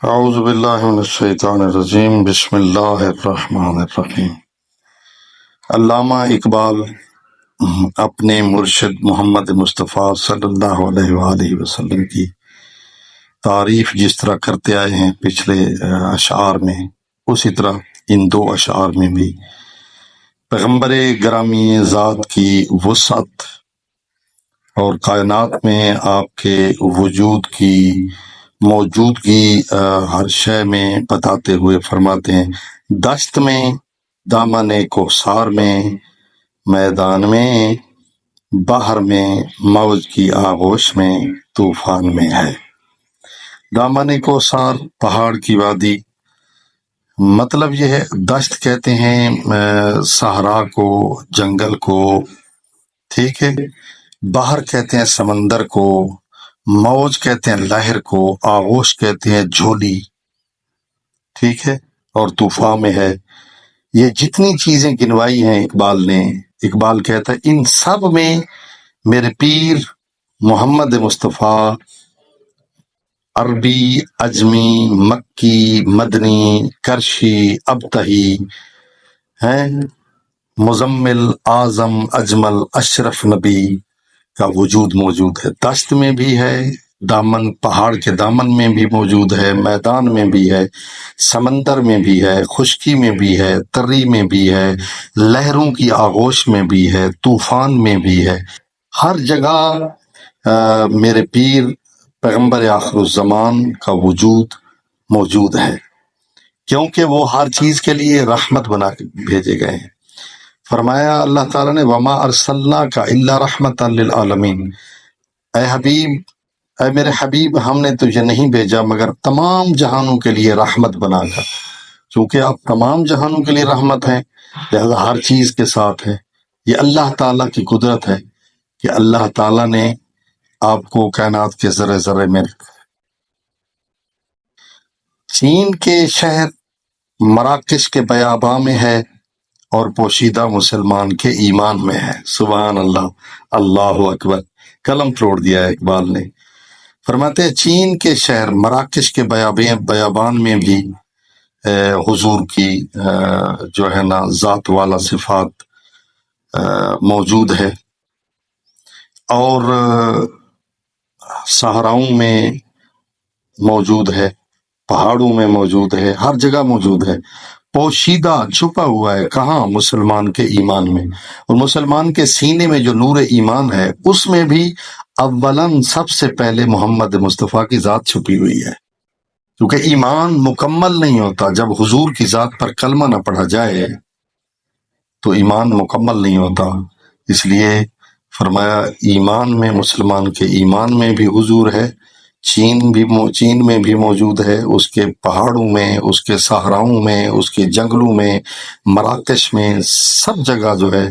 اعوذ باللہ من الشیطان الرجیم، بسم اللہ الرحمن الرحیم۔ علامہ اقبال اپنے مرشد محمد مصطفیٰ صلی اللہ علیہ وآلہ وسلم کی تعریف جس طرح کرتے آئے ہیں پچھلے اشعار میں، اسی طرح ان دو اشعار میں بھی پیغمبر گرامی ذات کی وسعت اور کائنات میں آپ کے وجود کی موجودگی ہر شے میں بتاتے ہوئے فرماتے ہیں، دشت میں دامن کوثر میں، میدان میں بحر میں، موج کی آغوش میں، طوفان میں ہے۔ دامن کوثر پہاڑ کی وادی، مطلب یہ ہے دشت کہتے ہیں صحرا کو، جنگل کو، ٹھیک ہے، بحر کہتے ہیں سمندر کو، موج کہتے ہیں لہر کو، آغوش کہتے ہیں جھولی، ٹھیک ہے، اور طوفان میں ہے۔ یہ جتنی چیزیں گنوائی ہیں اقبال نے، اقبال کہتا ہے ان سب میں میرے پیر محمد مصطفیٰ عربی، عجمی، مکی، مدنی، کرشی، ابتہی ہیں، مزمل، اعظم، اجمل، اشرف نبی کا وجود موجود ہے۔ دشت میں بھی ہے، دامن پہاڑ کے دامن میں بھی موجود ہے، میدان میں بھی ہے، سمندر میں بھی ہے، خشکی میں بھی ہے، تری میں بھی ہے، لہروں کی آغوش میں بھی ہے، طوفان میں بھی ہے۔ ہر جگہ میرے پیر پیغمبر آخر الزمان کا وجود موجود ہے، کیونکہ وہ ہر چیز کے لیے رحمت بنا کے بھیجے گئے ہیں۔ فرمایا اللہ تعالیٰ نے وما ارسلناک الا رحمتا للعالمین، اے حبیب، اے میرے حبیب، ہم نے تجھے نہیں بھیجا مگر تمام جہانوں کے لیے رحمت بنا کر۔ چونکہ آپ تمام جہانوں کے لیے رحمت ہیں، لہذا ہر چیز کے ساتھ ہے۔ یہ اللہ تعالیٰ کی قدرت ہے کہ اللہ تعالیٰ نے آپ کو کائنات کے ذرے ذرے میں رکھا۔ چین کے شہر مراکش کے بیاباں میں ہے اور پوشیدہ مسلمان کے ایمان میں ہے۔ سبحان اللہ، اللہ اکبر، قلم توڑ دیا ہے اقبال نے۔ فرماتے ہیں چین کے شہر مراکش کے بیابان میں بھی حضور کی جو ہے نا ذات والا صفات موجود ہے، اور صحراؤں میں موجود ہے، پہاڑوں میں موجود ہے، ہر جگہ موجود ہے، پوشیدہ چھپا ہوا ہے۔ کہاں؟ مسلمان کے ایمان میں۔ اور مسلمان کے سینے میں جو نور ایمان ہے اس میں بھی اولاً سب سے پہلے محمد مصطفیٰ کی ذات چھپی ہوئی ہے، کیونکہ ایمان مکمل نہیں ہوتا جب حضور کی ذات پر کلمہ نہ پڑھا جائے، تو ایمان مکمل نہیں ہوتا۔ اس لیے فرمایا ایمان میں، مسلمان کے ایمان میں بھی حضور ہے، چین میں بھی موجود ہے، اس کے پہاڑوں میں، اس کے صحراؤں میں، اس کے جنگلوں میں، مراکش میں، سب جگہ جو ہے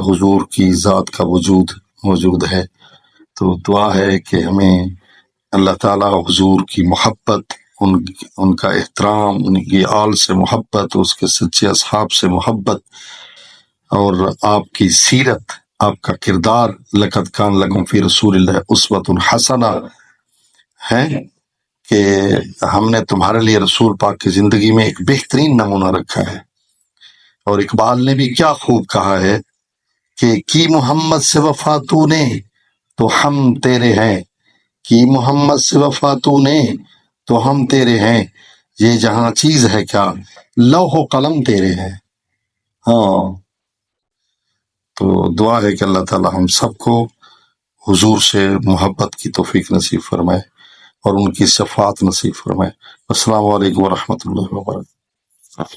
حضور کی ذات کا وجود موجود ہے۔ تو دعا ہے کہ ہمیں اللہ تعالیٰ حضور کی محبت، ان کا احترام، ان کی آل سے محبت، اس کے سچے اصحاب سے محبت، اور آپ کی سیرت، آپ کا کردار، لقد کان لکم فی رسول اللہ اسوۃ حسنہ ہے کہ ہم نے تمہارے لیے رسول پاک کی زندگی میں ایک بہترین نمونہ رکھا ہے۔ اور اقبال نے بھی کیا خوب کہا ہے کہ کی محمد سے وفا تو نے تو ہم تیرے ہیں، کی محمد سے وفا تو نے تو ہم تیرے ہیں، یہ جہاں چیز ہے کیا لوح و قلم تیرے ہیں۔ ہاں، تو دعا ہے کہ اللہ تعالی ہم سب کو حضور سے محبت کی توفیق نصیب فرمائے اور ان کی صفات نصیب فرمائے۔ السلام علیکم ورحمۃ اللہ وبرکاتہ۔